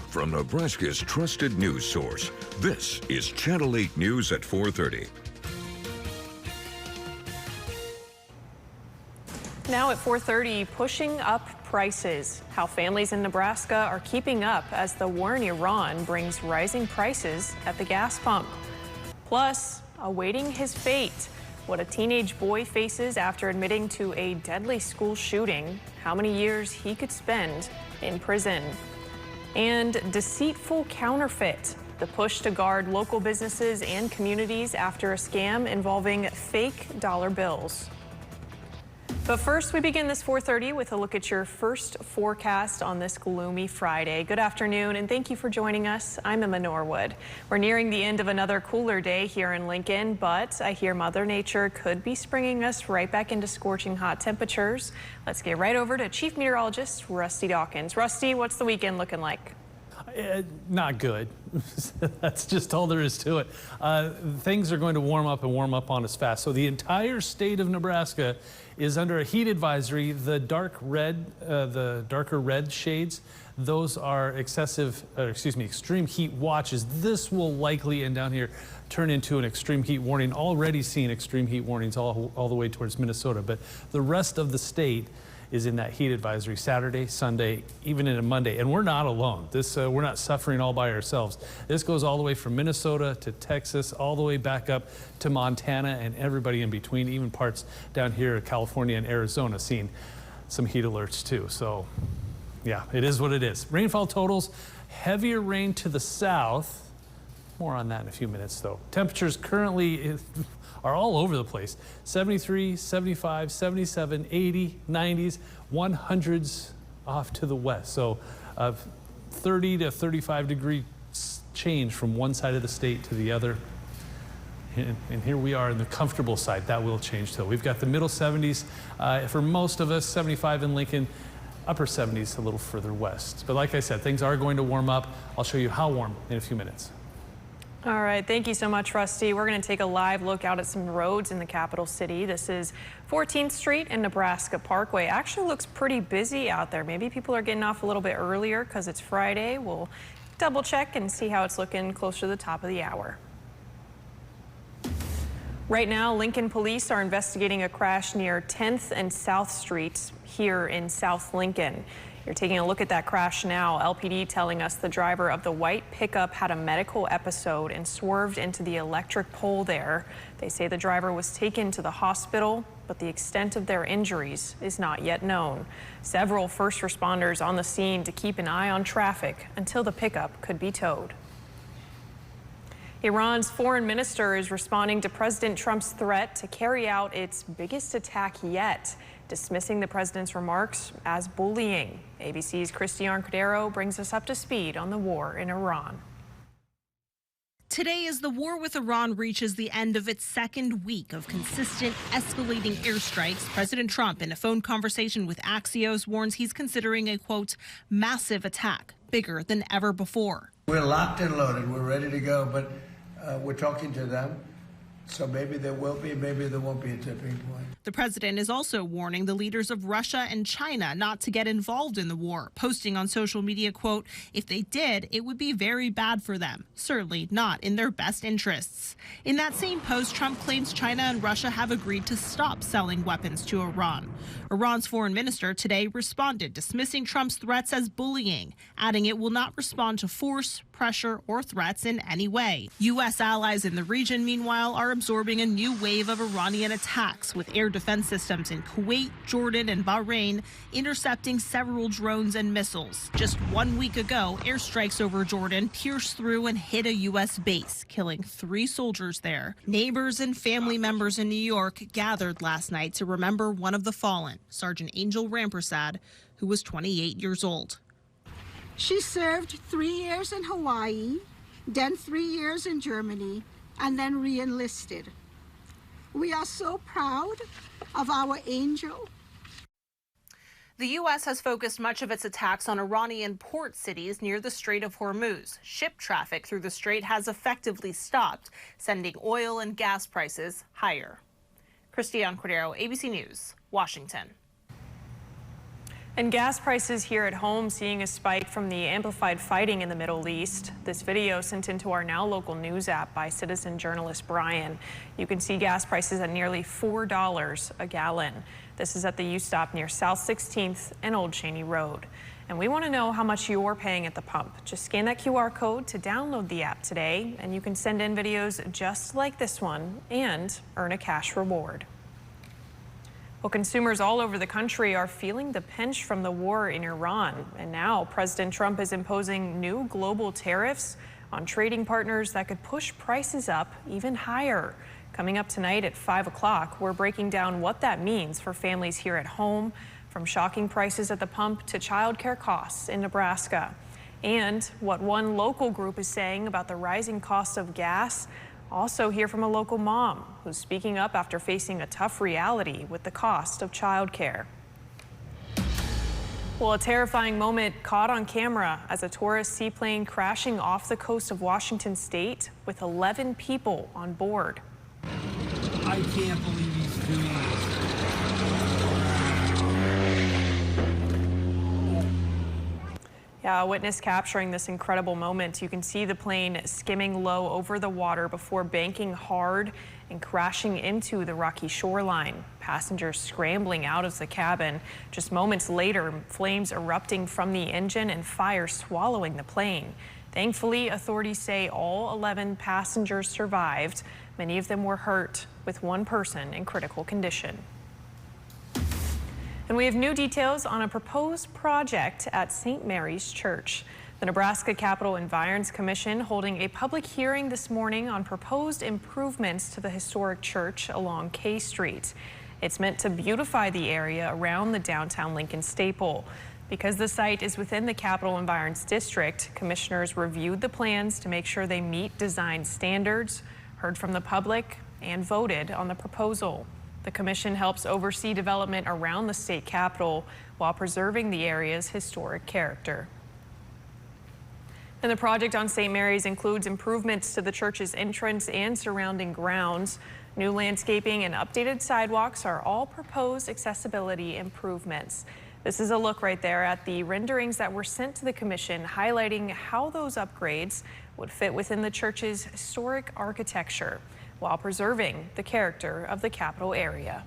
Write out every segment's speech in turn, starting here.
from Nebraska's trusted news source. This is Channel 8 News at 4:30. Now at 4:30, pushing up prices. How families in Nebraska are keeping up as the war in Iran brings rising prices at the gas pump. Plus, awaiting his fate. What a teenage boy faces after admitting to a deadly school shooting. How many years he could spend in prison. And deceitful counterfeit. The push to guard local businesses and communities after a scam involving fake dollar bills. But first, we begin this 4:30 with a look at your first forecast on this gloomy Friday. Good afternoon, and thank you for joining us. I'm Emma Norwood. We're nearing the end of another cooler day here in Lincoln, but I hear Mother Nature could be springing us right back into scorching hot temperatures. Let's get right over to Chief Meteorologist Rusty Dawkins. Rusty, what's the weekend looking like? Not good. That's just all there is to it. Things are going to warm up on us fast. So the entire state of Nebraska is under a heat advisory. The darker red shades, those are extreme heat watches. This will likely, and down here, turn into an extreme heat warning. Already seeing extreme heat warnings all the way towards Minnesota, but the rest of the state is in that heat advisory Saturday, Sunday, even into Monday. And we're not alone. We're not suffering all by ourselves. This goes all the way from Minnesota to Texas, all the way back up to Montana and everybody in between, even parts down here in California and Arizona seeing some heat alerts too. So yeah, it is what it is. Rainfall totals, heavier rain to the south. More on that in a few minutes though. Temperatures currently are all over the place. 73, 75, 77, 80, 90s, 100s off to the west. So 30 to 35 degree change from one side of the state to the other. And here we are in the comfortable side. That will change though. We've got the middle 70s for most of us, 75 in Lincoln, upper 70s a little further west. But like I said, things are going to warm up. I'll show you how warm in a few minutes. All right, thank you so much, Rusty. We're going to take a live look out at some roads in the capital city. This is 14th Street and Nebraska Parkway. Actually looks pretty busy out there. Maybe people are getting off a little bit earlier because it's Friday. We'll double check and see how it's looking closer to the top of the hour. Right now, Lincoln police are investigating a crash near 10th and South Streets here in South Lincoln. You're taking a look at that crash now. LPD telling us the driver of the white pickup had a medical episode and swerved into the electric pole there. They say the driver was taken to the hospital, but the extent of their injuries is not yet known. Several first responders on the scene to keep an eye on traffic until the pickup could be towed. Iran's foreign minister is responding to President Trump's threat to carry out its biggest attack yet, dismissing the president's remarks as bullying. ABC's Christiane Cordero brings us up to speed on the war in Iran. Today, as the war with Iran reaches the end of its second week of consistent escalating airstrikes, President Trump, in a phone conversation with Axios, warns he's considering a, quote, massive attack, bigger than ever before. We're locked and loaded. We're ready to go, but we're talking to them. So maybe there will be, maybe there won't be a tipping point. The president is also warning the leaders of Russia and China not to get involved in the war, posting on social media, quote, if they did, it would be very bad for them, certainly not in their best interests. In that same post, Trump claims China and Russia have agreed to stop selling weapons to Iran. Iran's foreign minister today responded, dismissing Trump's threats as bullying, adding it will not respond to force, pressure, or threats in any way. U.S. allies in the region, meanwhile, are absorbing a new wave of Iranian attacks, with air defense systems in Kuwait, Jordan, and Bahrain intercepting several drones and missiles. Just 1 week ago, airstrikes over Jordan pierced through and hit a U.S. base, killing 3 soldiers there. Neighbors and family members in New York gathered last night to remember one of the fallen, Sergeant Angel Rampersad, who was 28 years old. She served 3 years in Hawaii, then 3 years in Germany, and then re-enlisted. We are so proud of our angel. The U.S. has focused much of its attacks on Iranian port cities near the Strait of Hormuz. Ship traffic through the strait has effectively stopped, sending oil and gas prices higher. Christiane Cordero, ABC News, Washington. And gas prices here at home seeing a spike from the amplified fighting in the Middle East. This video sent into our Now Local News app by citizen journalist Brian. You can see gas prices at nearly $4 a gallon. This is at the U-Stop near South 16th and Old Cheney Road. And we want to know how much you're paying at the pump. Just scan that QR code to download the app today, and you can send in videos just like this one and earn a cash reward. Well, consumers all over the country are feeling the pinch from the war in Iran. And now President Trump is imposing new global tariffs on trading partners that could push prices up even higher. Coming up tonight at 5 o'clock, we're breaking down what that means for families here at home, from shocking prices at the pump to childcare costs in Nebraska, and what one local group is saying about the rising cost of gas. Also hear from a local mom who's speaking up after facing a tough reality with the cost of childcare. Well, a terrifying moment caught on camera as a tourist seaplane crashing off the coast of Washington State with 11 people on board. I can't believe he's doing this. Yeah, a witness capturing this incredible moment. You can see the plane skimming low over the water before banking hard and crashing into the rocky shoreline. Passengers scrambling out of the cabin. Just moments later, flames erupting from the engine and fire swallowing the plane. Thankfully, authorities say all 11 passengers survived. Many of them were hurt, with one person in critical condition. And we have new details on a proposed project at St. Mary's Church. The Nebraska Capitol Environs Commission holding a public hearing this morning on proposed improvements to the historic church along K Street. It's meant to beautify the area around the downtown Lincoln staple. Because the site is within the Capitol Environs District, commissioners reviewed the plans to make sure they meet design standards, heard from the public, and voted on the proposal. The commission helps oversee development around the state capitol while preserving the area's historic character. And the project on St. Mary's includes improvements to the church's entrance and surrounding grounds. New landscaping and updated sidewalks are all proposed accessibility improvements. This is a look right there at the renderings that were sent to the commission, highlighting how those upgrades would fit within the church's historic architecture, while preserving the character of the capital area.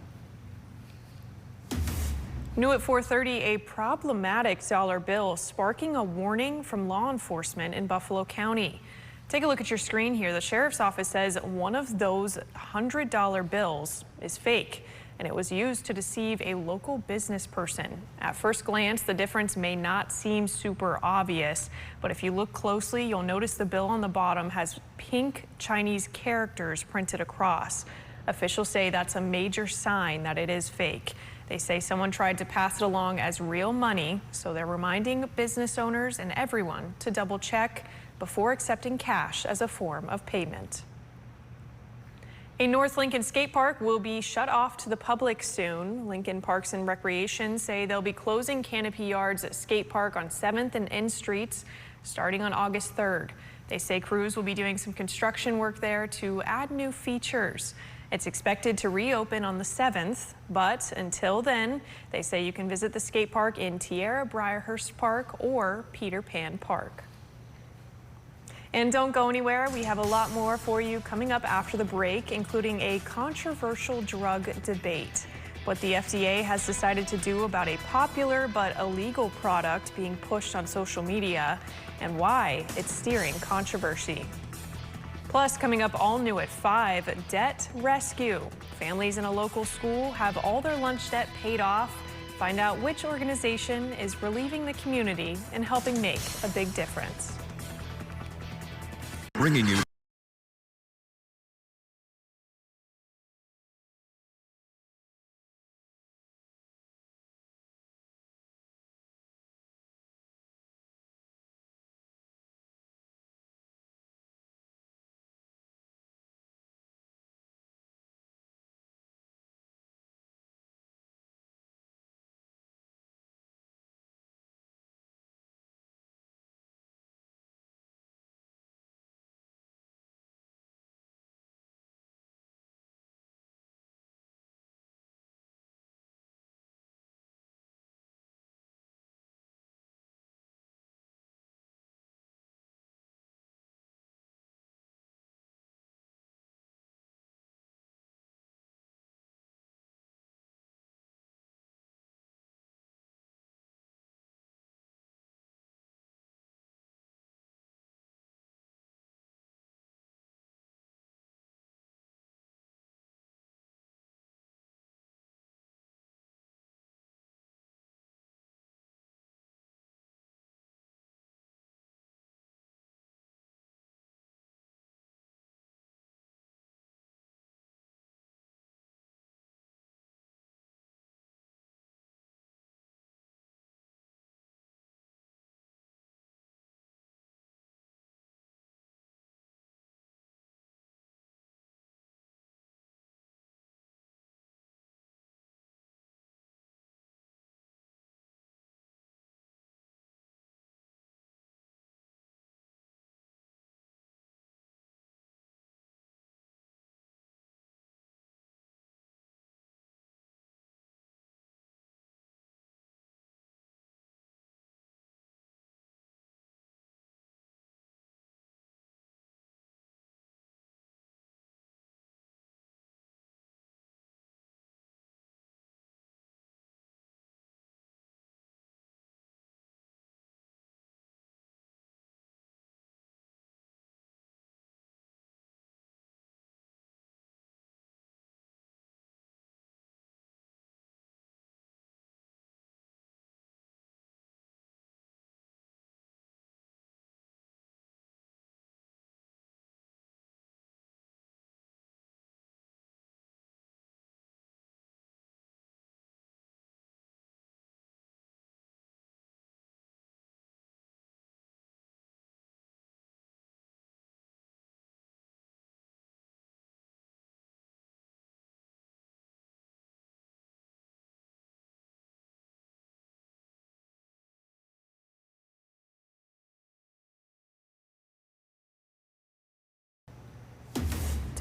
New at 4:30, a problematic dollar bill sparking a warning from law enforcement in Buffalo County. Take a look at your screen here. The sheriff's office says one of those $100 bills is fake, and it was used to deceive a local business person. At first glance, the difference may not seem super obvious, but if you look closely, you'll notice the bill on the bottom has pink Chinese characters printed across. Officials say that's a major sign that it is fake. They say someone tried to pass it along as real money, so they're reminding business owners and everyone to double check before accepting cash as a form of payment. A North Lincoln skate park will be shut off to the public soon. Lincoln Parks and Recreation say they'll be closing Canopy Yards skate park on 7th and N Streets starting on August 3rd. They say crews will be doing some construction work there to add new features. It's expected to reopen on the 7th, but until then, they say you can visit the skate park in Tierra Briarhurst Park or Peter Pan Park. And don't go anywhere. We have a lot more for you coming up after the break, including a controversial drug debate, what the FDA has decided to do about a popular but illegal product being pushed on social media, and why it's steering controversy. Plus, coming up all new at 5, debt rescue. Families in a local school have all their lunch debt paid off. Find out which organization is relieving the community and helping make a big difference. Bringing you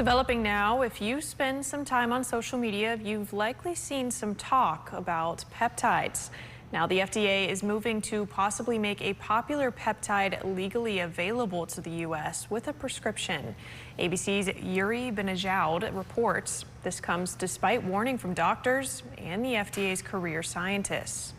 Developing now, if you spend some time on social media, you've likely seen some talk about peptides. Now the FDA is moving to possibly make a popular peptide legally available to the U.S. with a prescription. ABC's Yuri Benajoud reports this comes despite warning from doctors and the FDA's career scientists.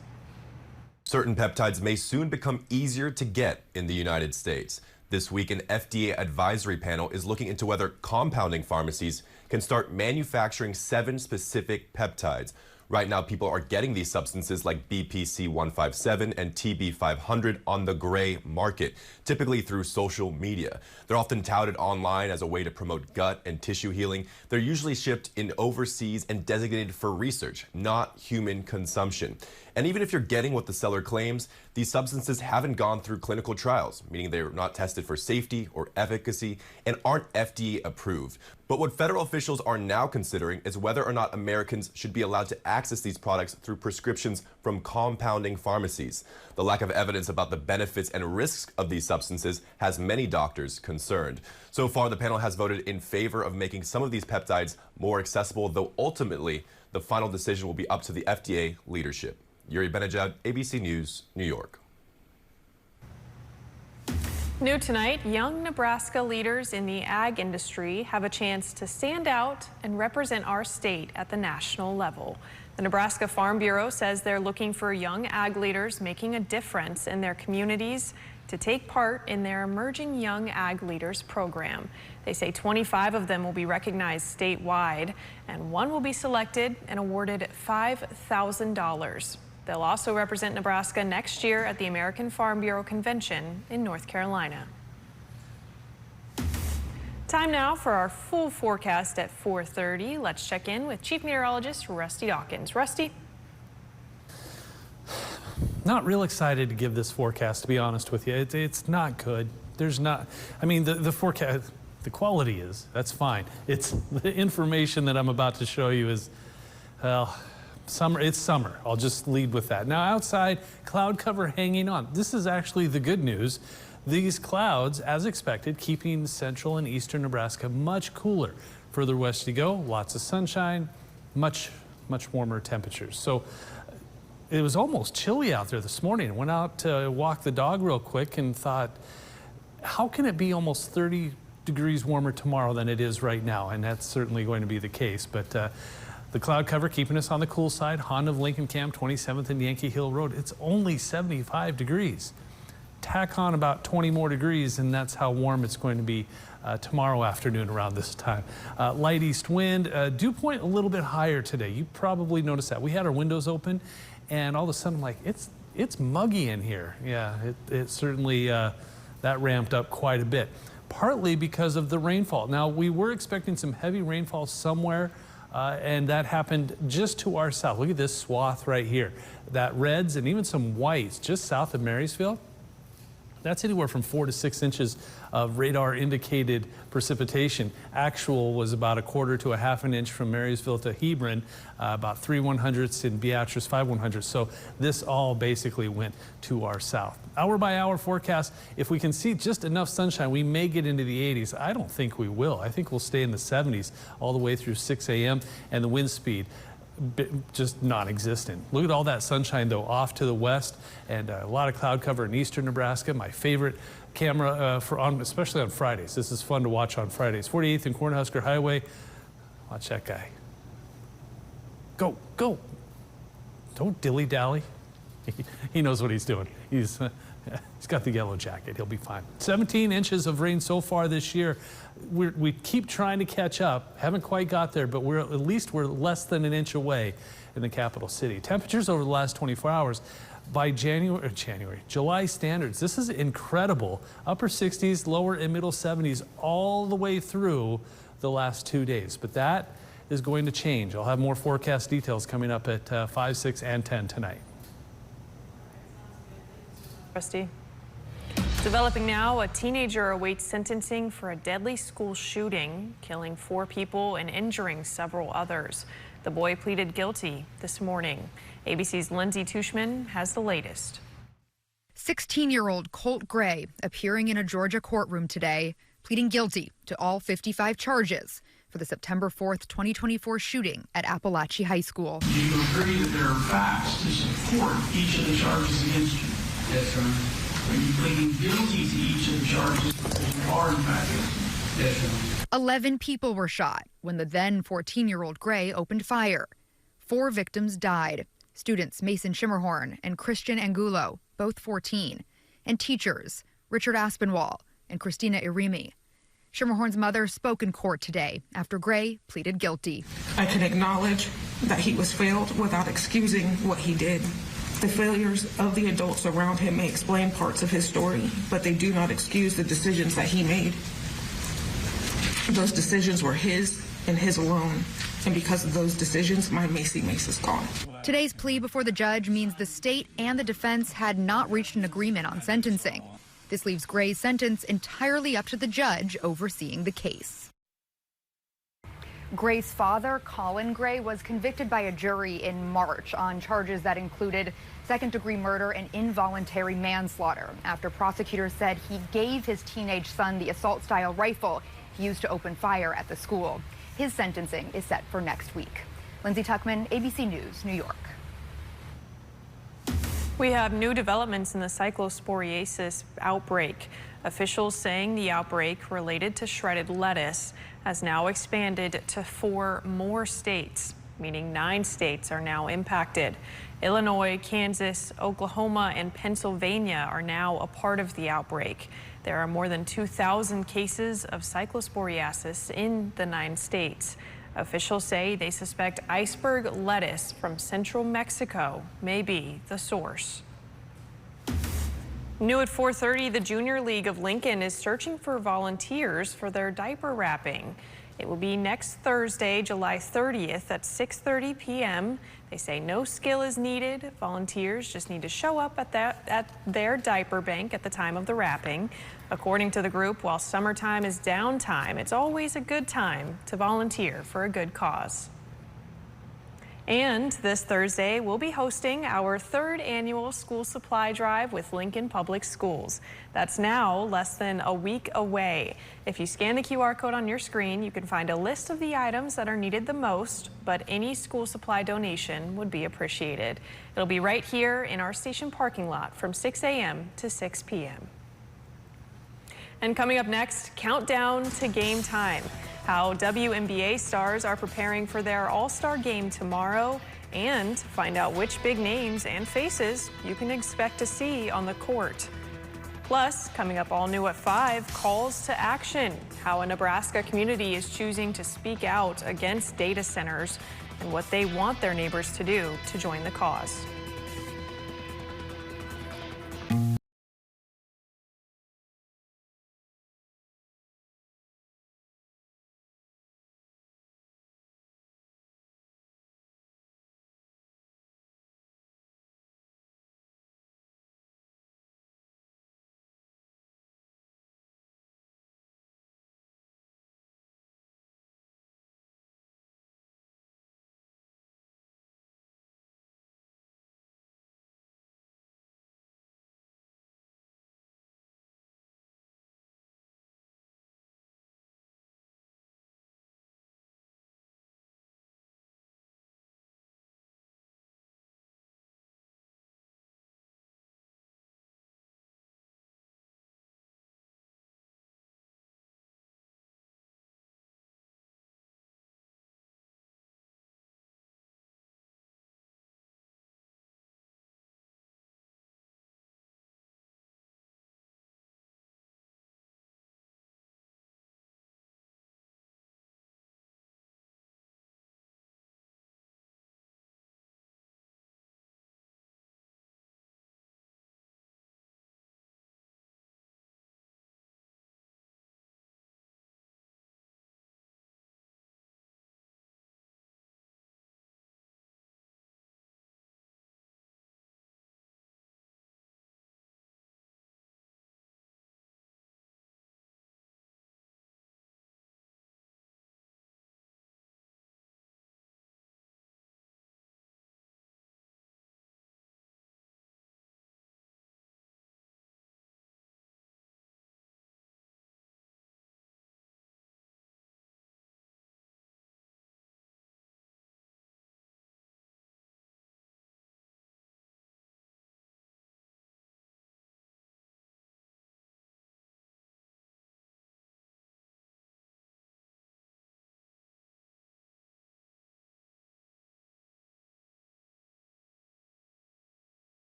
Certain peptides may soon become easier to get in the United States. This week, an FDA advisory panel is looking into whether compounding pharmacies can start manufacturing 7 specific peptides. Right now, people are getting these substances like BPC 157 and TB 500 on the gray market, typically through social media. They're often touted online as a way to promote gut and tissue healing. They're usually shipped in overseas and designated for research, not human consumption. And even if you're getting what the seller claims, these substances haven't gone through clinical trials, meaning they're not tested for safety or efficacy and aren't FDA approved. But what federal officials are now considering is whether or not Americans should be allowed to access these products through prescriptions from compounding pharmacies. The lack of evidence about the benefits and risks of these substances has many doctors concerned. So far, the panel has voted in favor of making some of these peptides more accessible, though ultimately the final decision will be up to the FDA leadership. Yuri Benajoud, ABC News, New York. New tonight, young Nebraska leaders in the ag industry have a chance to stand out and represent our state at the national level. The Nebraska Farm Bureau says they're looking for young ag leaders making a difference in their communities to take part in their Emerging Young Ag Leaders program. They say 25 of them will be recognized statewide, and one will be selected and awarded $5,000. They'll also represent Nebraska next year at the American Farm Bureau Convention in North Carolina. Time now for our full forecast at 4:30. Let's check in with Chief Meteorologist Rusty Dawkins. Rusty? Not real excited to give this forecast, to be honest with you. It's not good. There's not, I mean, the forecast, the quality is, that's fine. It's the information that I'm about to show you is, well, summer. It's summer. I'll just lead with that. Now outside, cloud cover hanging on. This is actually the good news. These clouds, as expected, keeping central and eastern Nebraska much cooler. Further west you go, lots of sunshine, much warmer temperatures. So it was almost chilly out there this morning. I went out to walk the dog real quick and thought, how can it be almost 30 degrees warmer tomorrow than it is right now? And that's certainly going to be the case. But the cloud cover keeping us on the cool side. Honda of Lincoln Camp, 27th and Yankee Hill Road. It's only 75 degrees. Tack on about 20 more degrees, and that's how warm it's going to be tomorrow afternoon around this time. Light east wind, dew point a little bit higher today. You probably noticed that. We had our windows open, and all of a sudden, like, it's muggy in here. Yeah, it certainly, that ramped up quite a bit. Partly because of the rainfall. Now, we were expecting some heavy rainfall somewhere, and that happened just to our south. Look at this swath right here. That reds and even some whites just south of Marysville. That's anywhere from 4 to 6 inches of radar indicated precipitation. Actual was about 1/4 to 1/2 inch from Marysville to Hebron, about 3/100ths in Beatrice, 5/100ths. So this all basically went to our south. Hour by hour forecast, if we can see just enough sunshine, we may get into the 80s. I don't think we will. I think we'll stay in the 70s all the way through 6 a.m. and the wind speed just non-existent. Look at all that sunshine though off to the west, and a lot of cloud cover in eastern Nebraska. My favorite camera especially on Fridays. This is fun to watch on Fridays. 48th and Cornhusker Highway. Watch that guy. Go, go. Don't dilly-dally. He knows what he's doing. He's got the yellow jacket. He'll be fine. 17 inches of rain so far this year. We keep trying to catch up. Haven't quite got there, but we're less than an inch away in the capital city. Temperatures over the last 24 hours by July standards. This is incredible. Upper 60s, lower and middle 70s all the way through the last 2 days. But that is going to change. I'll have more forecast details coming up at 5, 6, and 10 tonight. Rusty. Developing now, a teenager awaits sentencing for a deadly school shooting, killing 4 people and injuring several others. The boy pleaded guilty this morning. ABC's Lindsay Tushman has the latest. 16-year-old Colt Gray appearing in a Georgia courtroom today, pleading guilty to all 55 charges for the September 4th, 2024 shooting at Appalachia High School. Do you agree that there are facts to support each of the charges against you? Yes, Your Honor. Are you pleading guilty to each of the charges because you are in fact guilty? Yes, Your Honor. 11 people were shot when the then 14-year-old Gray opened fire. 4 victims died. Students Mason Shimmerhorn and Christian Angulo, both 14, and teachers Richard Aspinwall and Christina Irimi. Shimmerhorn's mother spoke in court today after Gray pleaded guilty. I can acknowledge that he was failed without excusing what he did. The failures of the adults around him may explain parts of his story, but they do not excuse the decisions that he made. Those decisions were his and his alone. And because of those decisions, my Macy Mace is gone. Today's plea before the judge means the state and the defense had not reached an agreement on sentencing. This leaves Gray's sentence entirely up to the judge overseeing the case. Gray's father, Colin Gray, was convicted by a jury in March on charges that included second-degree murder and involuntary manslaughter after prosecutors said he gave his teenage son the assault-style rifle he used to open fire at the school. His sentencing is set for next week. Lindsay Tuckman, ABC News, New York. We have new developments in the cyclosporiasis outbreak. Officials saying the outbreak related to shredded lettuce has now expanded to 4 more states, meaning 9 states are now impacted. Illinois, Kansas, Oklahoma, and Pennsylvania are now a part of the outbreak. There are more than 2,000 cases of cyclosporiasis in the 9 states. Officials say they suspect iceberg lettuce from central Mexico may be the source. New at 4:30, the Junior League of Lincoln is searching for volunteers for their diaper wrapping. It will be next Thursday, July 30th at 6:30 p.m. They say no skill is needed. Volunteers just need to show up at their diaper bank at the time of the wrapping. According to the group, while summertime is downtime, it's always a good time to volunteer for a good cause. And this Thursday, we'll be hosting our 3rd annual school supply drive with Lincoln Public Schools. That's now less than a week away. If you scan the QR code on your screen, you can find a list of the items that are needed the most, but any school supply donation would be appreciated. It'll be right here in our station parking lot from 6 a.m. to 6 p.m. And coming up next, countdown to game time. How WNBA stars are preparing for their All-Star game tomorrow, and find out which big names and faces you can expect to see on the court. Plus, coming up all new at 5, calls to action. How a Nebraska community is choosing to speak out against data centers and what they want their neighbors to do to join the cause.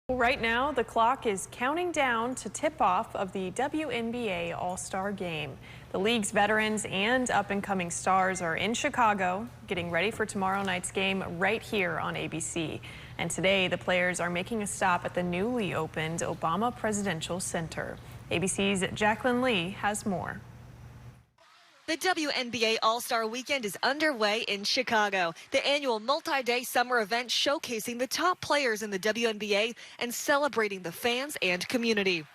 Well, right now, the clock is counting down to tip-off of the WNBA All-Star Game. The league's veterans and up-and-coming stars are in Chicago, getting ready for tomorrow night's game right here on ABC. And today, the players are making a stop at the newly opened Obama Presidential Center. ABC's Jacqueline Lee has more. The WNBA All-Star Weekend is underway in Chicago, the annual multi-day summer event showcasing the top players in the WNBA and celebrating the fans and community.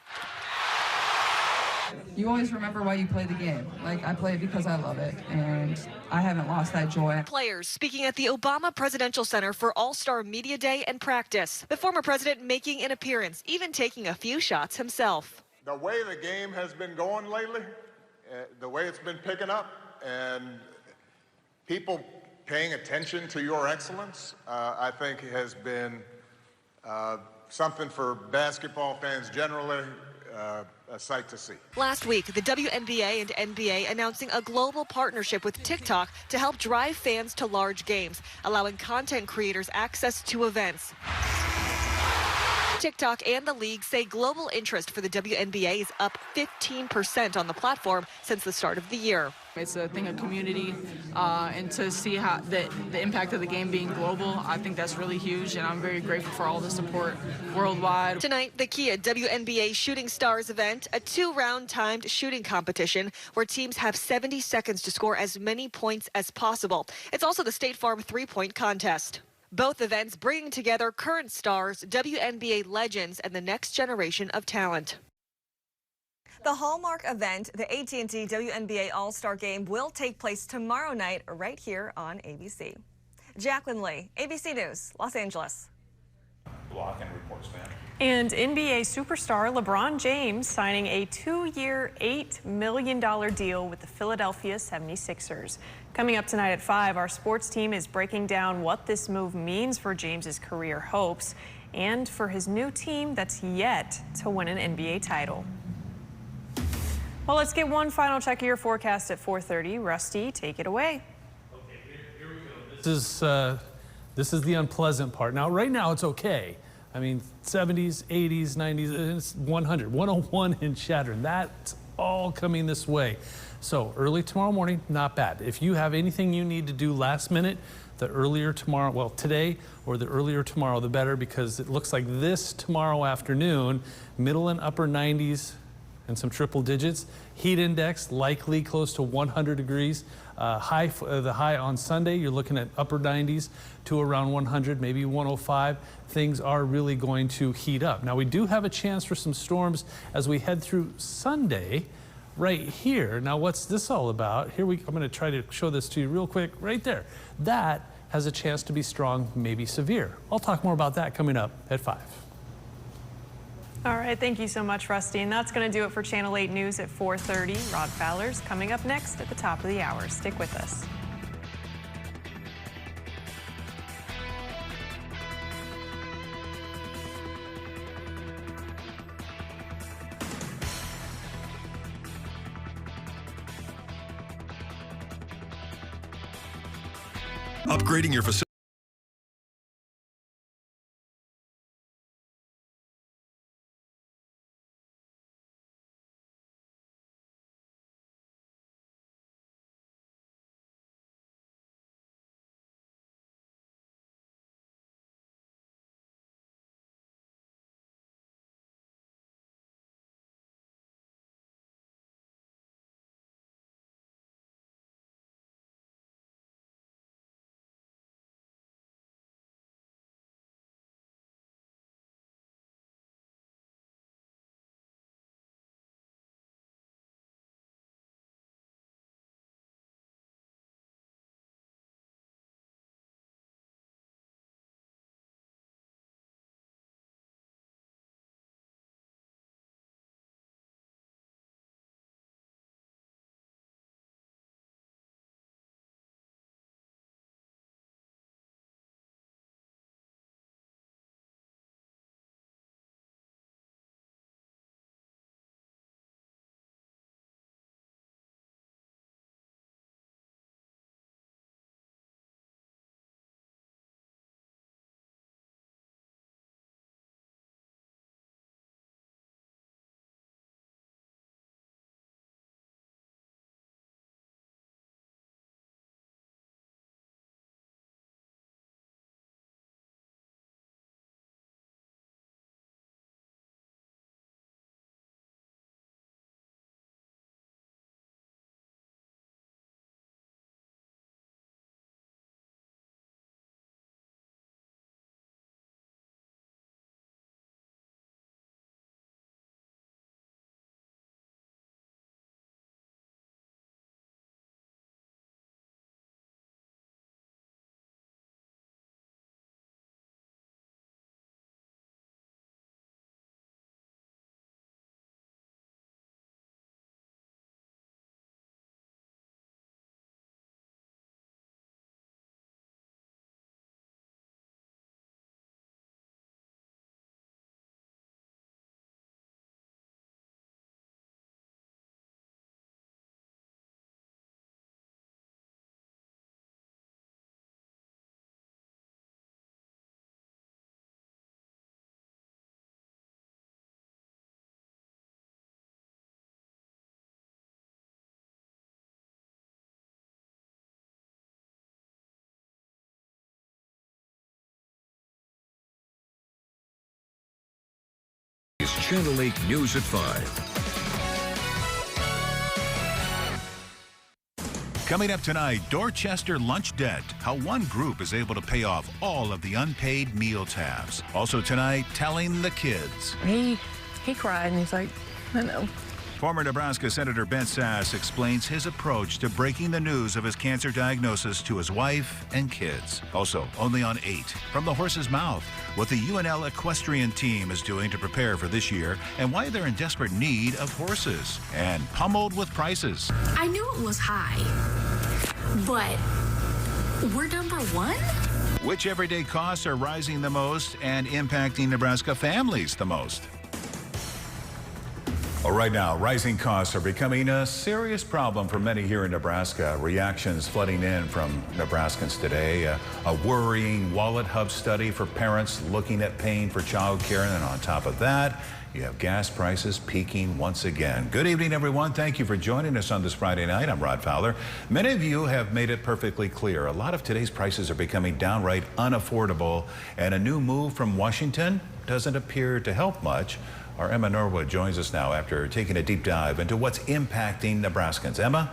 You always remember why you play the game. Like, I play it because I love it, and I haven't lost that joy. Players speaking at the Obama Presidential Center for All-Star Media Day and practice. The former president making an appearance, even taking a few shots himself. The way the game has been going lately, the way it's been picking up, and people paying attention to your excellence, I think has been something for basketball fans generally, a sight to see. Last week, the WNBA and NBA announcing a global partnership with TikTok to help drive fans to large games, allowing content creators access to events. TikTok and the league say global interest for the WNBA is up 15% on the platform since the start of the year. It's a thing of community, and to see how the impact of the game being global, I think that's really huge, and I'm very grateful for all the support worldwide. Tonight, the Kia WNBA Shooting Stars event, a 2-round timed shooting competition where teams have 70 seconds to score as many points as possible. It's also the State Farm 3-point contest. Both events bringing together current stars, WNBA legends, and the next generation of talent. The hallmark event, the AT&T WNBA All-Star Game, will take place tomorrow night right here on ABC. Jacqueline Lee, ABC News, Los Angeles. Block and reports, man. And NBA superstar LeBron James signing a 2-year, $8 million deal with the Philadelphia 76ers. Coming up tonight at 5, our sports team is breaking down what this move means for James's career hopes and for his new team that's yet to win an NBA title. Well, let's get one final check of your forecast at 4:30. Rusty, take it away. Okay, here we go. This is the unpleasant part. Now, right now, it's okay. I mean, 70s, 80s, 90s, it's 100, 101 in Chadron. That's all coming this way. So early tomorrow morning, not bad. If you have anything you need to do last minute, the earlier tomorrow, well, today or the earlier tomorrow, the better, because it looks like this tomorrow afternoon, middle and upper 90s and some triple digits. Heat index likely close to 100 degrees. The high on Sunday, you're looking at upper 90s to around 100, maybe 105. Things are really going to heat up. Now, we do have a chance for some storms as we head through Sunday right here. Now, what's this all about? I'm going to try to show this to you real quick right there. That has a chance to be strong, maybe severe. I'll talk more about that coming up at 5. All right, thank you so much, Rusty. And that's going to do it for Channel 8 News at 4:30. Rod Fowler's coming up next at the top of the hour. Stick with us. Upgrading your facility. Channel 8 News at 5. Coming up tonight, Dorchester lunch debt, how one group is able to pay off all of the unpaid meal tabs. Also tonight, telling the kids. He cried and he's like, I know. Former Nebraska Senator Ben Sasse explains his approach to breaking the news of his cancer diagnosis to his wife and kids. Also, only on 8, from the horse's mouth, what the UNL equestrian team is doing to prepare for this year and why they're in desperate need of horses. And pummeled with prices. I knew it was high, but we're number 1? Which everyday costs are rising the most and impacting Nebraska families the most? Well, right now, rising costs are becoming a serious problem for many here in Nebraska. Reactions flooding in from Nebraskans today. A worrying Wallet Hub study for parents looking at paying for child care. And then on top of that, you have gas prices peaking once again. Good evening, everyone. Thank you for joining us on this Friday night. I'm Rod Fowler. Many of you have made it perfectly clear. A lot of today's prices are becoming downright unaffordable, and a new move from Washington doesn't appear to help much. Our Emma Norwood joins us now after taking a deep dive into what's impacting Nebraskans. Emma?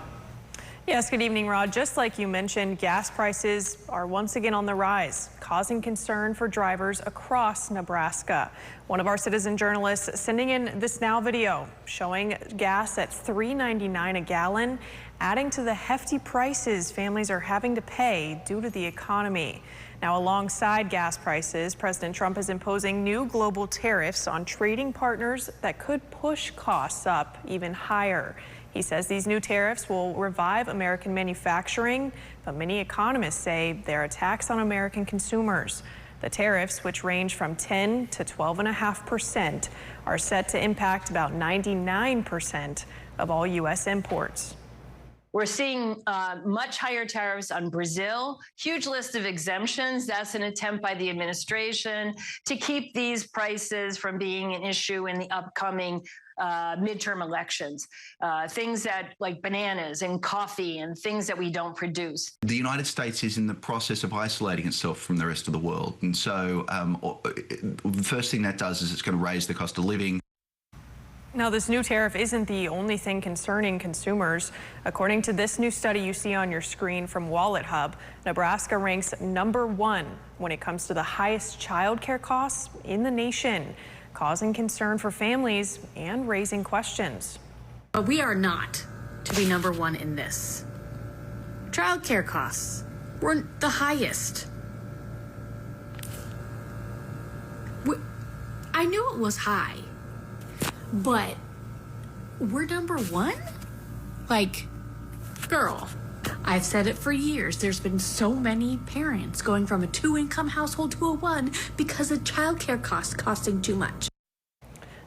Yes, good evening, Rod. Just like you mentioned, gas prices are once again on the rise, causing concern for drivers across Nebraska. One of our citizen journalists sending in this now video showing gas at $3.99 a gallon, adding to the hefty prices families are having to pay due to the economy. Now, alongside gas prices, President Trump is imposing new global tariffs on trading partners that could push costs up even higher. He says these new tariffs will revive American manufacturing, but many economists say they're a tax on American consumers. The tariffs, which range from 10 to 12.5%, are set to impact about 99% of all U.S. imports. We're seeing much higher tariffs on Brazil, huge list of exemptions. That's an attempt by the administration to keep these prices from being an issue in the upcoming midterm elections. Things that like bananas and coffee and things that we don't produce. The United States is in the process of isolating itself from the rest of the world. And so the first thing that does is it's going to raise the cost of living. Now, this new tariff isn't the only thing concerning consumers. According to this new study you see on your screen from Wallet Hub, Nebraska ranks number 1 when it comes to the highest child care costs in the nation, causing concern for families and raising questions. But we are not to be number 1 in this. Child care costs were the highest. I knew it was high. But we're number 1? Like, girl, I've said it for years. There's been so many parents going from a 2-income household to a 1 because of childcare costs costing too much.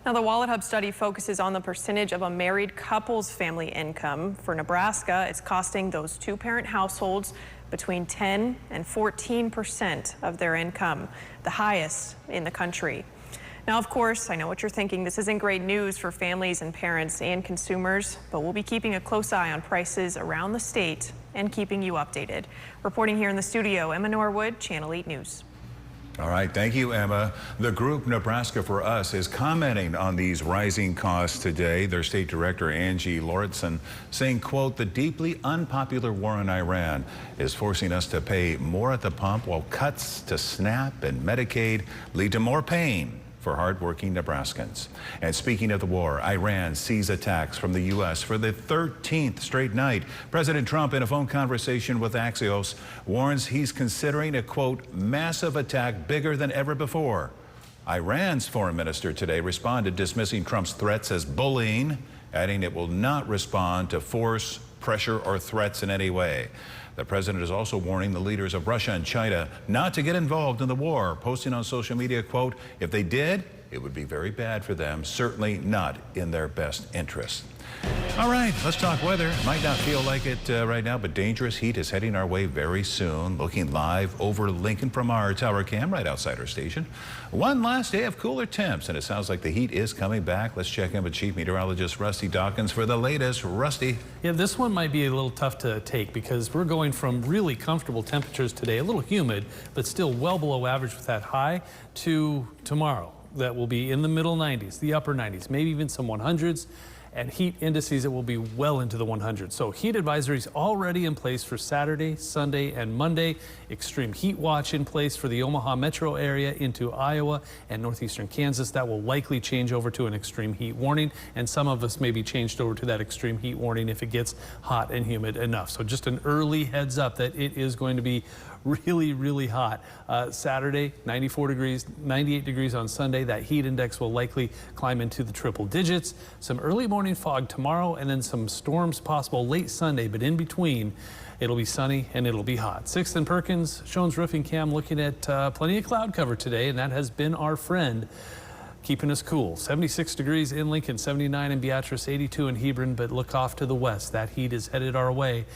Now, the Wallet Hub study focuses on the percentage of a married couple's family income. For Nebraska, it's costing those 2-parent households between 10 and 14% of their income, the highest in the country. Now, of course, I know what you're thinking. This isn't great news for families and parents and consumers, but we'll be keeping a close eye on prices around the state and keeping you updated. Reporting here in the studio, Emma Norwood, Channel 8 News. All right, thank you, Emma. The group Nebraska for Us is commenting on these rising costs today. Their state director, Angie Lauritsen, saying, quote, the deeply unpopular war in Iran is forcing us to pay more at the pump, while cuts to SNAP and Medicaid lead to more pain for hardworking Nebraskans. And speaking of the war, Iran sees attacks from the U.S. for the 13th straight night. President Trump, in a phone conversation with Axios, warns he's considering a, quote, massive attack bigger than ever before. Iran's foreign minister today responded, dismissing Trump's threats as bullying, adding it will not respond to force, pressure, or threats in any way. The president is also warning the leaders of Russia and China not to get involved in the war, posting on social media, quote, if they did, it would be very bad for them, certainly not in their best interest. All right, let's talk weather. It might not feel like it right now, but dangerous heat is heading our way very soon. Looking live over Lincoln from our tower cam right outside our station. One last day of cooler temps, and it sounds like the heat is coming back. Let's check in with Chief Meteorologist Rusty Dawkins for the latest. Rusty. Yeah, this one might be a little tough to take because we're going from really comfortable temperatures today, a little humid, but still well below average with that high, to tomorrow. that will be in the middle 90s, the upper 90s, maybe even some 100s. And heat indices that will be well into the 100s. So heat advisories already in place for Saturday, Sunday, and Monday. Extreme heat watch in place for the Omaha metro area into Iowa and northeastern Kansas. That will likely change over to an extreme heat warning. And some of us may be changed over to that extreme heat warning if it gets hot and humid enough. So just an early heads up that it is going to be really, really hot. Saturday, 94 degrees, 98 degrees on Sunday. That heat index will likely climb into the triple digits. Some early morning fog tomorrow, and then some storms possible late Sunday, but in between, it'll be sunny and it'll be hot. 6th and Perkins, Shones Roofing Cam looking at plenty of cloud cover today, and that has been our friend, keeping us cool. 76 degrees in Lincoln, 79 in Beatrice, 82 in Hebron, but look off to the west. That heat is headed our way.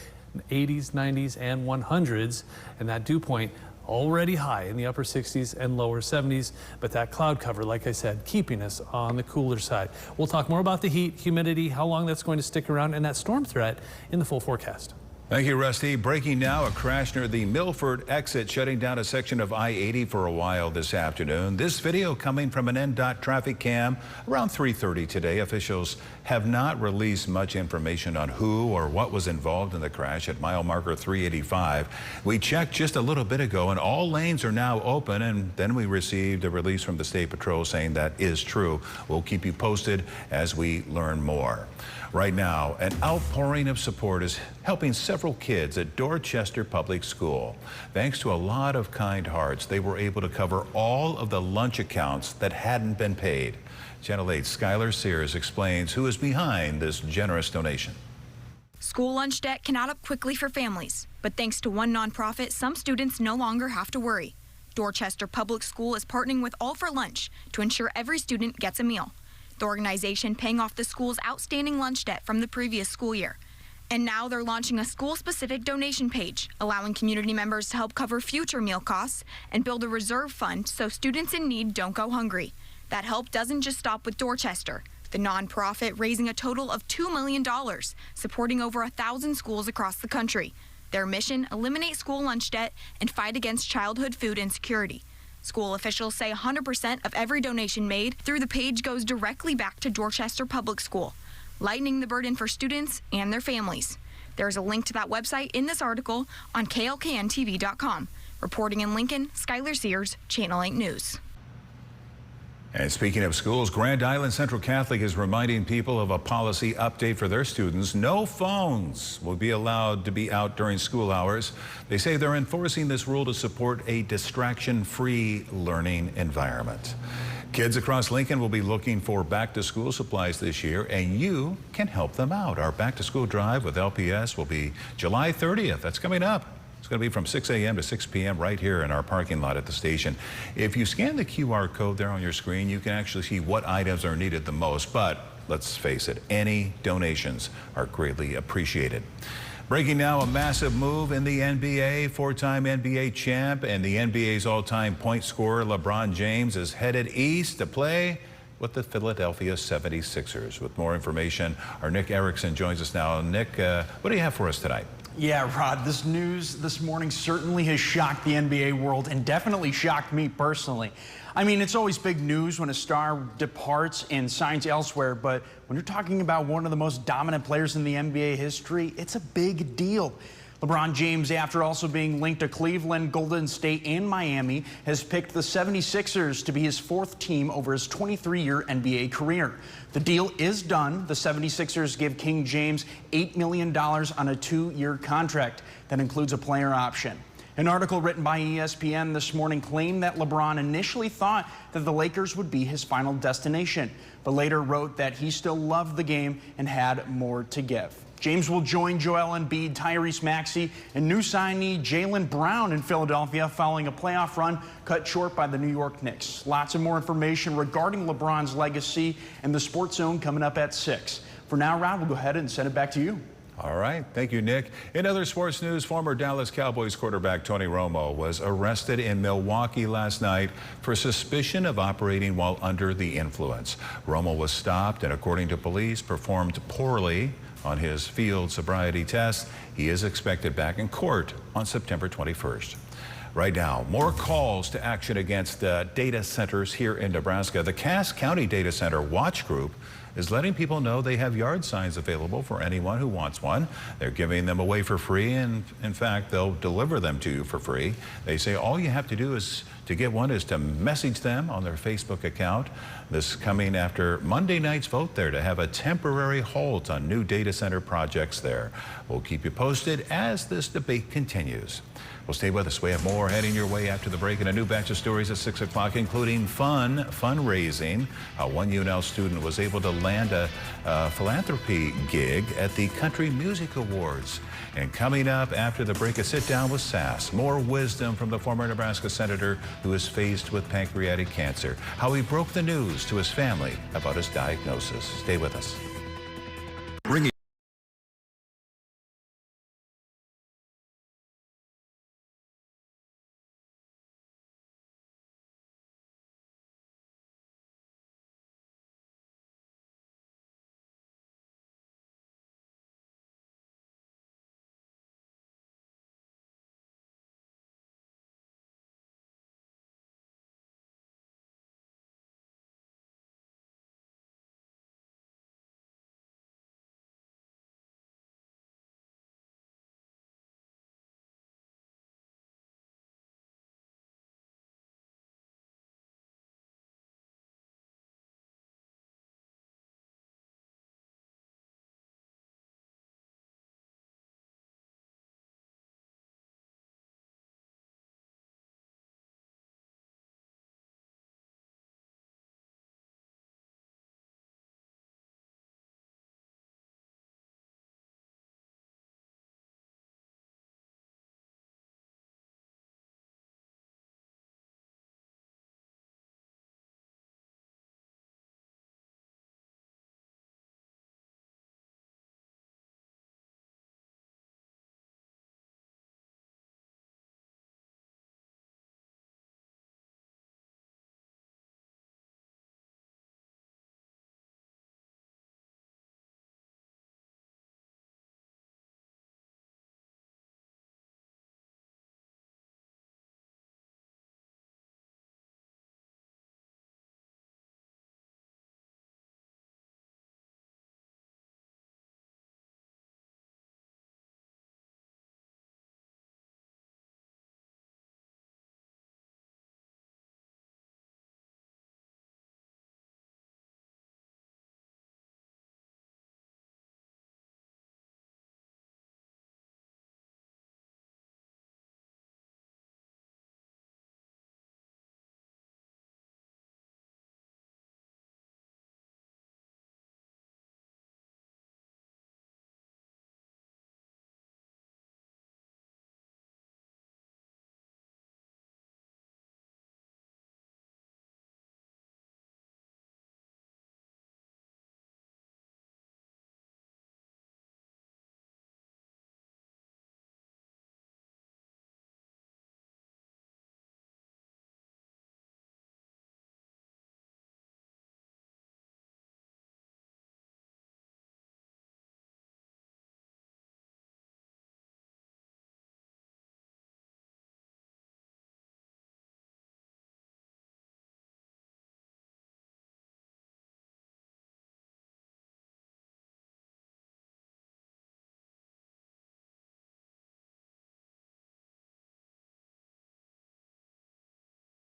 80s, 90s, and 100s, and that dew point already high in the upper 60s and lower 70s, but that cloud cover, like I said, keeping us on the cooler side. We'll talk more about the heat, humidity, how long that's going to stick around, and that storm threat in the full forecast. Thank you, Rusty. Breaking now, a crash near the Milford exit, shutting down a section of I-80 for a while this afternoon. This video coming from an NDOT traffic cam around 3:30 today. Officials have not released much information on who or what was involved in the crash at mile marker 385. We checked just a little bit ago, and all lanes are now open, and then we received a release from the State Patrol saying that is true. We'll keep you posted as we learn more. Right now, an outpouring of support is helping several kids at Dorchester Public School. Thanks to a lot of kind hearts, they were able to cover all of the lunch accounts that hadn't been paid. Channel 8's Skylar Sears explains who is behind this generous donation. School lunch debt can add up quickly for families, but thanks to one nonprofit, some students no longer have to worry. Dorchester Public School is partnering with All for Lunch to ensure every student gets a meal. The organization paying off the school's outstanding lunch debt from the previous school year. And now they're launching a school-specific donation page, allowing community members to help cover future meal costs and build a reserve fund so students in need don't go hungry. That help doesn't just stop with Dorchester. The nonprofit raising a total of $2 million, supporting over 1,000 schools across the country. Their mission, eliminate school lunch debt and fight against childhood food insecurity. School officials say 100% of every donation made through the page goes directly back to Dorchester Public School, lightening the burden for students and their families. There's a link to that website in this article on klkntv.com. Reporting in Lincoln, Skylar Sears, Channel 8 News. And speaking of schools, Grand Island Central Catholic is reminding people of a policy update for their students. No phones will be allowed to be out during school hours. They say they're enforcing this rule to support a distraction-free learning environment. Kids across Lincoln will be looking for back-to-school supplies this year, and you can help them out. Our back-to-school drive with LPS will be July 30th. That's coming up. It's going to be from 6 a.m. to 6 p.m. right here in our parking lot at the station. If you scan the QR code there on your screen, you can actually see what items are needed the most. But let's face it, any donations are greatly appreciated. Breaking now, a massive move in the NBA. Four-time NBA champ and the NBA's all-time point scorer LeBron James is headed east to play with the Philadelphia 76ers. With more information, our Nick Erickson joins us now. Nick, what do you have for us tonight? Yeah, Rod, this news this morning certainly has shocked the NBA world and definitely shocked me personally. I mean, it's always big news when a star departs and signs elsewhere, but when you're talking about one of the most dominant players in the NBA history, it's a big deal. LeBron James, after also being linked to Cleveland, Golden State, and Miami, has picked the 76ers to be his fourth team over his 23-year NBA career. The deal is done. The 76ers give King James $8 million on a 2-year contract that includes a player option. An article written by ESPN this morning claimed that LeBron initially thought that the Lakers would be his final destination, but later wrote that he still loved the game and had more to give. James will join Joel Embiid, Tyrese Maxey, and new signee Jaylen Brown in Philadelphia following a playoff run cut short by the New York Knicks. Lots of more information regarding LeBron's legacy and the Sports Zone coming up at 6. For now, Rod, we'll go ahead and send it back to you. All right. Thank you, Nick. In other sports news, former Dallas Cowboys quarterback Tony Romo was arrested in Milwaukee last night for suspicion of operating while under the influence. Romo was stopped and, according to police, performed poorly on his field sobriety test. He is expected back in court on September 21st. Right now, more calls to action against data centers here in Nebraska. The Cass County Data Center Watch Group is letting people know they have yard signs available for anyone who wants one. They're giving them away for free, and in fact, they'll deliver them to you for free. They say all you have to do to get one is to message them on their Facebook account. This coming after Monday night's vote there to have a temporary halt on new data center projects there. We'll keep you posted as this debate continues. Well, stay with us. We have more heading your way after the break, and a new batch of stories at 6 o'clock, including fundraising. How one UNL student was able to land a philanthropy gig at the Country Music Awards. And coming up after the break, a sit down with Sass. More wisdom from the former Nebraska senator who is faced with pancreatic cancer. How he broke the news to his family about his diagnosis. Stay with us.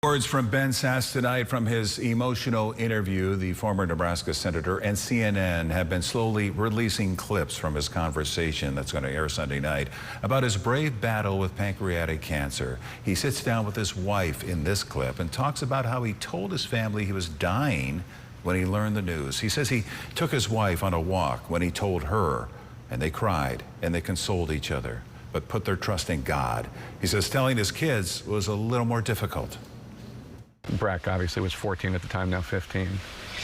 Words from Ben Sass tonight from his emotional interview. The former Nebraska senator and CNN have been slowly releasing clips from his conversation that's going to air Sunday night about his brave battle with pancreatic cancer. He sits down with his wife in this clip and talks about how he told his family he was dying when he learned the news. He says he took his wife on a walk when he told her, and they cried and they consoled each other, but put their trust in God. He says telling his kids was a little more difficult. Brack obviously was 14 at the time, now 15.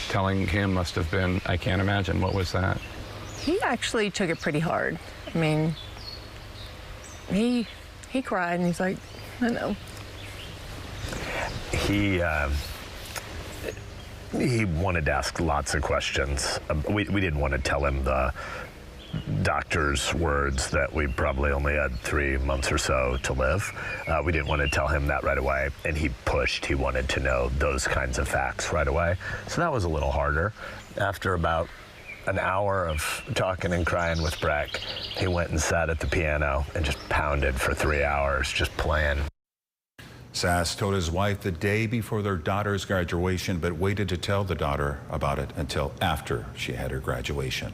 Telling him must have been, I can't imagine. What was that? He actually took it pretty hard. I mean, he cried and he's like, I know. He wanted to ask lots of questions. We didn't want to tell him doctor's words that we probably only had 3 months or so to live. We didn't want to tell him that right away, and he pushed. He wanted to know those kinds of facts right away. So that was a little harder. After about an hour of talking and crying with Breck, he went and sat at the piano and just pounded for 3 hours, just playing. Sass told his wife the day before their daughter's graduation, but waited to tell the daughter about it until after she had her graduation.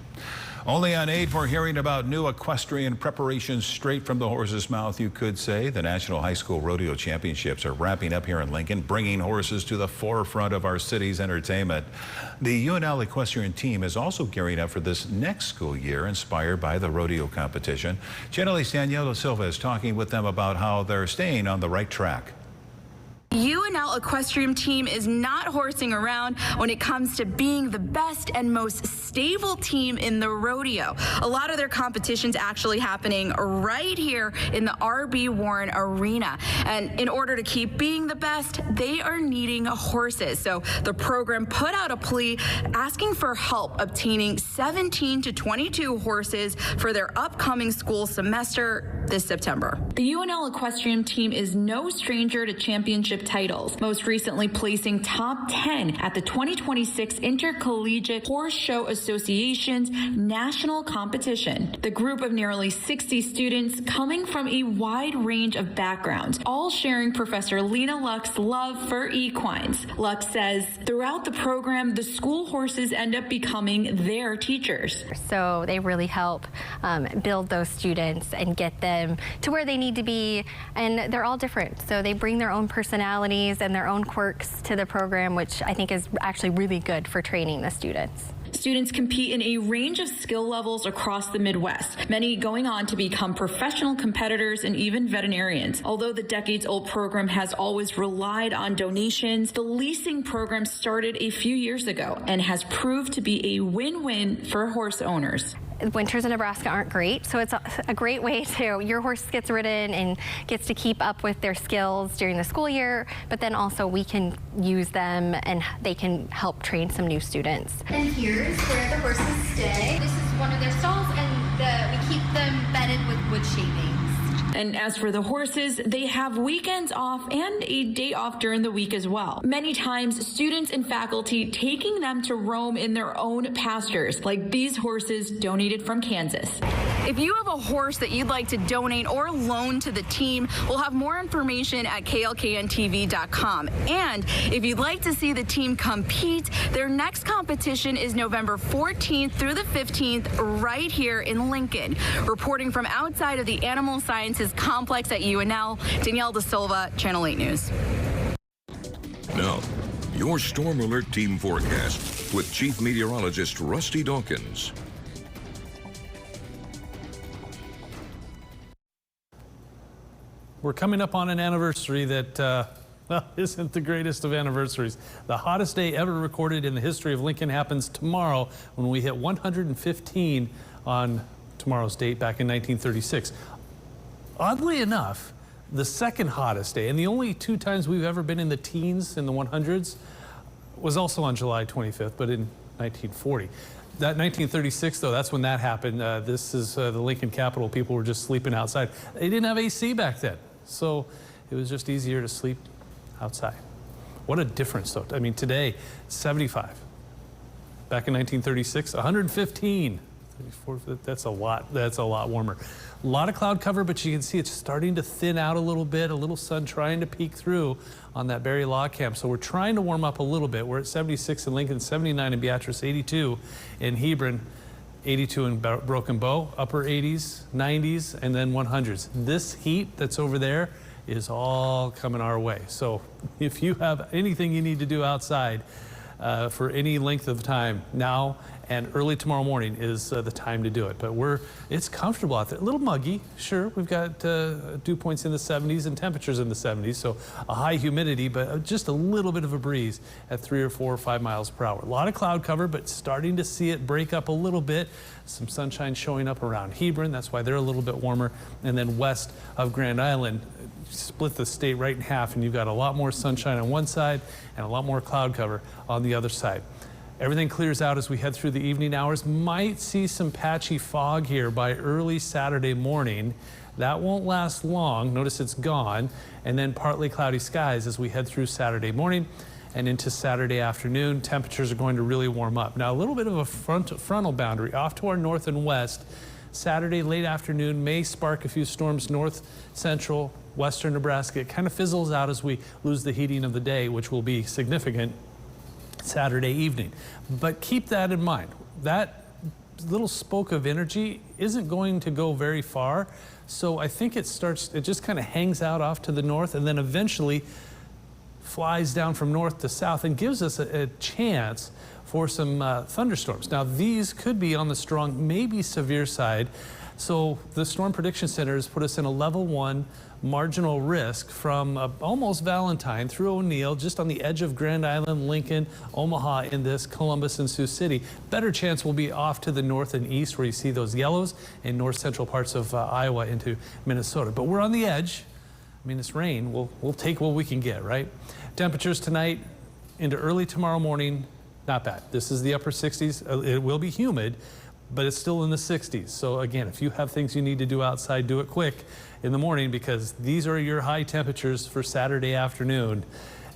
Only on 8, we're hearing about new equestrian preparations straight from the horse's mouth, you could say. The National High School Rodeo Championships are wrapping up here in Lincoln, bringing horses to the forefront of our city's entertainment. The UNL equestrian team is also gearing up for this next school year, inspired by the rodeo competition. Channel 8's Danielle Silva is talking with them about how they're staying on the right track. UNL equestrian team is not horsing around when it comes to being the best and most stable team in the rodeo. A lot of their competitions actually happening right here in the R.B. Warren Arena. And in order to keep being the best, they are needing horses. So the program put out a plea asking for help obtaining 17 to 22 horses for their upcoming school semester this September. The UNL equestrian team is no stranger to championship titles, most recently placing top 10 at the 2026 Intercollegiate Horse Show Association's national competition. The group of nearly 60 students coming from a wide range of backgrounds, all sharing Professor Lena Luck's love for equines. Luck says throughout the program, the school horses end up becoming their teachers. So they really help build those students and get them to where they need to be, and they're all different. So they bring their own personalities and their own quirks to the program, which I think is actually really good for training the students. Students compete in a range of skill levels across the Midwest, many going on to become professional competitors and even veterinarians. Although the decades-old program has always relied on donations, the leasing program started a few years ago and has proved to be a win-win for horse owners. Winters in Nebraska aren't great, so it's a great way to, your horse gets ridden and gets to keep up with their skills during the school year, but then also we can use them and they can help train some new students. And here's where the horses stay. This is one of their stalls, and we keep them bedded with wood shavings. And as for the horses, they have weekends off and a day off during the week as well. Many times, students and faculty taking them to roam in their own pastures, like these horses donated from Kansas. If you have a horse that you'd like to donate or loan to the team, we'll have more information at klkntv.com. And if you'd like to see the team compete, their next competition is November 14th through the 15th right here in Lincoln. Reporting from outside of the Animal Sciences Complex at UNL, Danielle De Silva, Channel 8 News. Now, your Storm Alert Team forecast with Chief Meteorologist Rusty Dawkins. We're coming up on an anniversary that isn't the greatest of anniversaries. The hottest day ever recorded in the history of Lincoln happens tomorrow when we hit 115 on tomorrow's date back in 1936. Oddly enough, the second hottest day, and the only 2 times we've ever been in the teens, in the 100s, was also on July 25th, but in 1940. That 1936, though, that's when that happened. This is the Lincoln Capitol. People were just sleeping outside. They didn't have AC back then, so it was just easier to sleep outside. What a difference, though. I mean, today, 75. Back in 1936, 115. That's a lot warmer. A lot of cloud cover, but you can see it's starting to thin out a little bit, a little sun trying to peek through on that Berry Log Camp. So we're trying to warm up a little bit. We're at 76 in Lincoln, 79 in Beatrice, 82 in Hebron, 82 in Broken Bow, upper 80s, 90s, and then 100s. This heat that's over there is all coming our way. So if you have anything you need to do outside for any length of time, now and early tomorrow morning is the time to do it. But it's comfortable out there. A little muggy, sure. We've got dew points in the 70s and temperatures in the 70s, so a high humidity, but just a little bit of a breeze at 3 or 4 or 5 miles per hour. A lot of cloud cover, but starting to see it break up a little bit. Some sunshine showing up around Hebron. That's why they're a little bit warmer. And then west of Grand Island, split the state right in half, and you've got a lot more sunshine on one side and a lot more cloud cover on the other side. Everything clears out as we head through the evening hours. Might see some patchy fog here by early Saturday morning. That won't last long. Notice it's gone. And then partly cloudy skies as we head through Saturday morning and into Saturday afternoon. Temperatures are going to really warm up. Now, a little bit of a frontal boundary off to our north and west. Saturday late afternoon may spark a few storms north, central, western Nebraska. It kind of fizzles out as we lose the heating of the day, which will be significant Saturday evening. But keep that in mind. That little spoke of energy isn't going to go very far. So I think it just kind of hangs out off to the north and then eventually flies down from north to south and gives us a chance for some thunderstorms. Now, these could be on the strong, maybe severe side. So the Storm Prediction Center has put us in a level 1 marginal risk from almost Valentine through O'Neill, just on the edge of Grand Island, Lincoln, Omaha, in this Columbus and Sioux City. Better chance will be off to the north and east where you see those yellows in north central parts of Iowa into Minnesota. But we're on the edge. I mean, this rain, we'll take what we can get, right? Temperatures tonight into early tomorrow morning, not bad. This is the upper 60s. It will be humid, but it's still in the 60s. So again, if you have things you need to do outside, do it quick in the morning because these are your high temperatures for Saturday afternoon,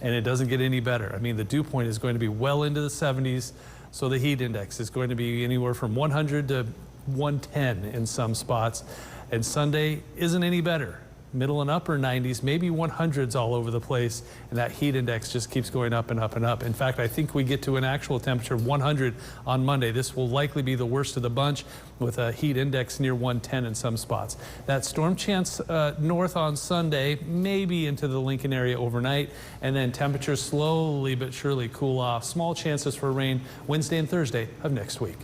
and it doesn't get any better. I mean, the dew point is going to be well into the 70s, so the heat index is going to be anywhere from 100 to 110 in some spots, and Sunday isn't any better. Middle and upper 90s, maybe 100s all over the place, and that heat index just keeps going up and up and up. In fact, I think we get to an actual temperature of 100 on Monday. This will likely be the worst of the bunch with a heat index near 110 in some spots. That storm chance north on Sunday, maybe into the Lincoln area overnight, and then temperatures slowly but surely cool off. Small chances for rain Wednesday and Thursday of next week.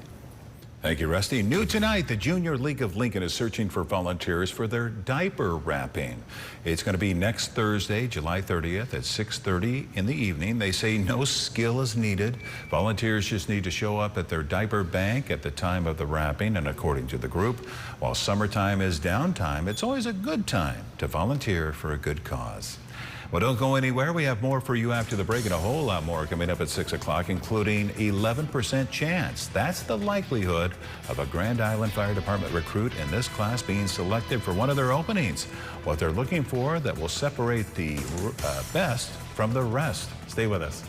Thank you, Rusty. New tonight, the Junior League of Lincoln is searching for volunteers for their diaper wrapping. It's going to be next Thursday, July 30th at 6:30 in the evening. They say no skill is needed. Volunteers just need to show up at their diaper bank at the time of the wrapping, and according to the group, while summertime is downtime, it's always a good time to volunteer for a good cause. Well, don't go anywhere. We have more for you after the break and a whole lot more coming up at 6 o'clock, including 11% chance. That's the likelihood of a Grand Island Fire Department recruit in this class being selected for one of their openings. What they're looking for that will separate the best from the rest. Stay with us.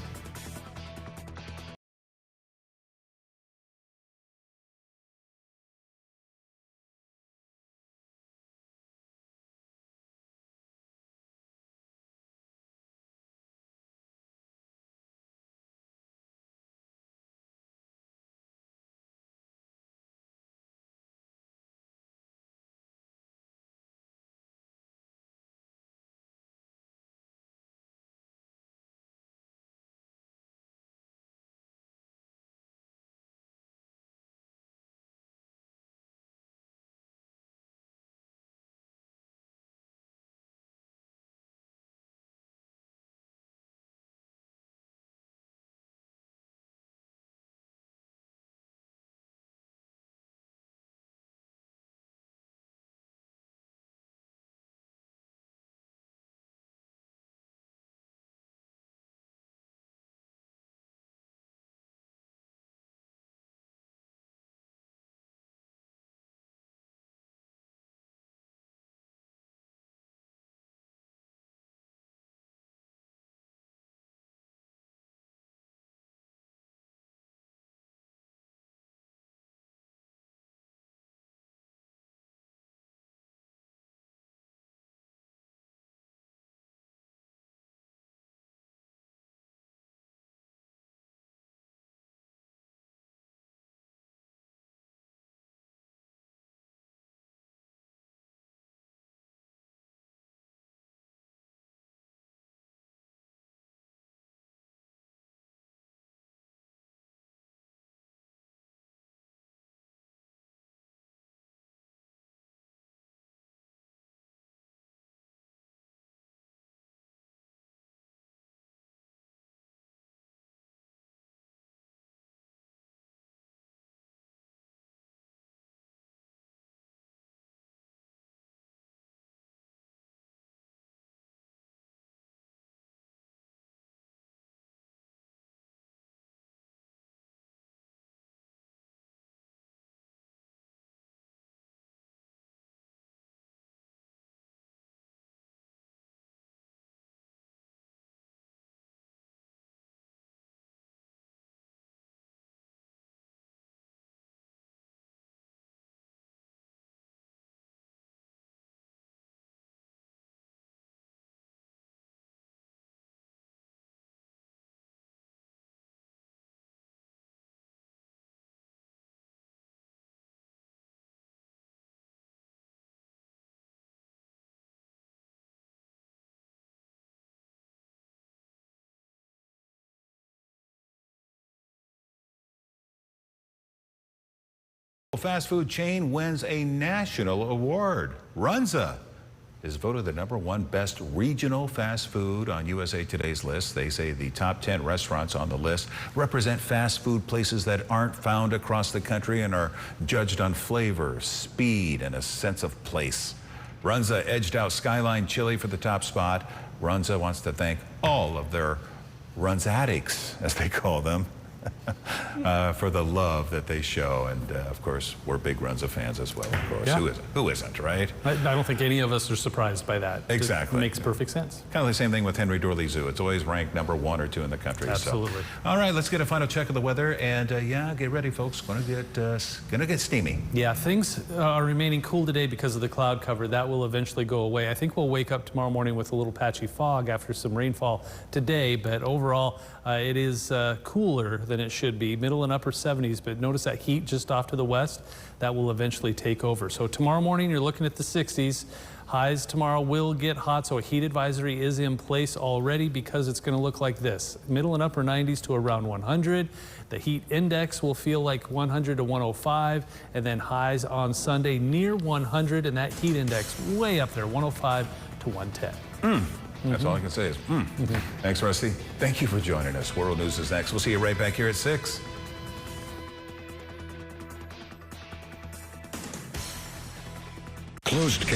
Fast food chain wins a national award. Runza is voted the #1 best regional fast food on USA Today's list. They say the top 10 restaurants on the list represent fast food places that aren't found across the country and are judged on flavor, speed, and a sense of place. Runza edged out Skyline Chili for the top spot. Runza wants to thank all of their Runzatics, as they call them, for the love that they show. And of course, we're big Runza fans as well, of course. Yeah. Who isn't, right? I don't think any of us are surprised by that. Exactly. It makes perfect sense. Kind of the same thing with Henry Doorly Zoo. It's always ranked #1 or 2 in the country. Absolutely. So. All right, let's get a final check of the weather. And yeah, get ready, folks. Gonna get steamy. Yeah, things are remaining cool today because of the cloud cover. That will eventually go away. I think we'll wake up tomorrow morning with a little patchy fog after some rainfall today, but overall it is cooler than it should be. Middle and upper 70s, but notice that heat just off to the west. That will eventually take over. So tomorrow morning you're looking at the 60s. Highs tomorrow will get hot, so a heat advisory is in place already because it's going to look like this. Middle and upper 90s to around 100. The heat index will feel like 100 to 105, and then highs on Sunday near 100, and that heat index way up there, 105 to 110. That's all I can say is Thanks, Rusty. Thank you for joining us. World News is next. We'll see you right back here at 6. Closed